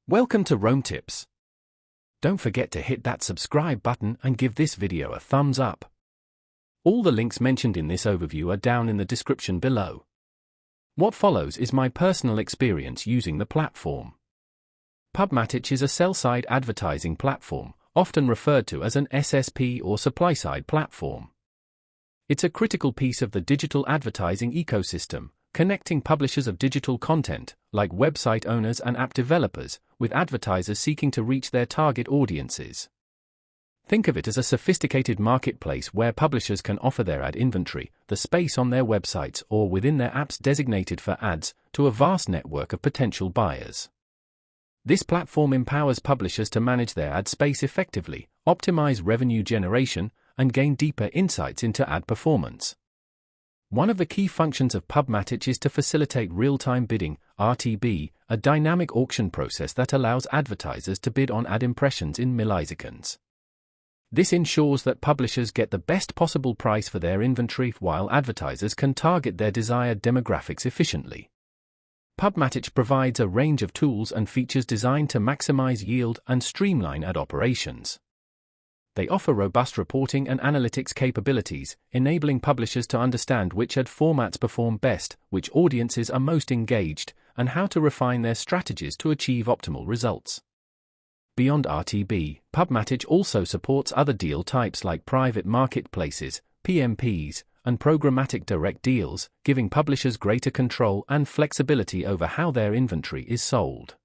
Welcome to Rome Tips. Don't forget to hit that subscribe button and give this video a thumbs up. All the links mentioned in this overview are down in the description below. What follows is my personal experience using the platform. PubMatic is a sell-side advertising platform, often referred to as an SSP or supply-side platform. It's a critical piece of the digital advertising ecosystem, connecting publishers of digital content, like website owners and app developers, with advertisers seeking to reach their target audiences. Think of it as a sophisticated marketplace where publishers can offer their ad inventory, the space on their websites or within their apps designated for ads, to a vast network of potential buyers. This platform empowers publishers to manage their ad space effectively, optimize revenue generation, and gain deeper insights into ad performance. One of the key functions of PubMatic is to facilitate real-time bidding, RTB, a dynamic auction process that allows advertisers to bid on ad impressions in milliseconds. This ensures that publishers get the best possible price for their inventory while advertisers can target their desired demographics efficiently. PubMatic provides a range of tools and features designed to maximize yield and streamline ad operations. They offer robust reporting and analytics capabilities, enabling publishers to understand which ad formats perform best, which audiences are most engaged, and how to refine their strategies to achieve optimal results. Beyond RTB, PubMatic also supports other deal types like private marketplaces, PMPs, and programmatic direct deals, giving publishers greater control and flexibility over how their inventory is sold.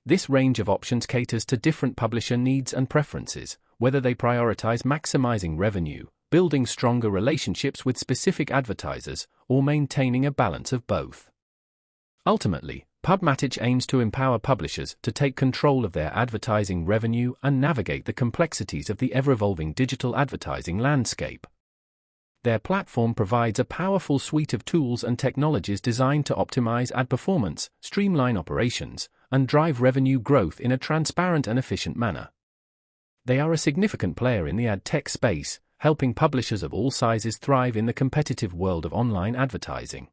This range of options caters to different publisher needs and preferences, whether they prioritize maximizing revenue, building stronger relationships with specific advertisers, or maintaining a balance of both. Ultimately, PubMatic aims to empower publishers to take control of their advertising revenue and navigate the complexities of the ever-evolving digital advertising landscape. Their platform provides a powerful suite of tools and technologies designed to optimize ad performance, streamline operations, and drive revenue growth in a transparent and efficient manner. They are a significant player in the ad tech space, helping publishers of all sizes thrive in the competitive world of online advertising.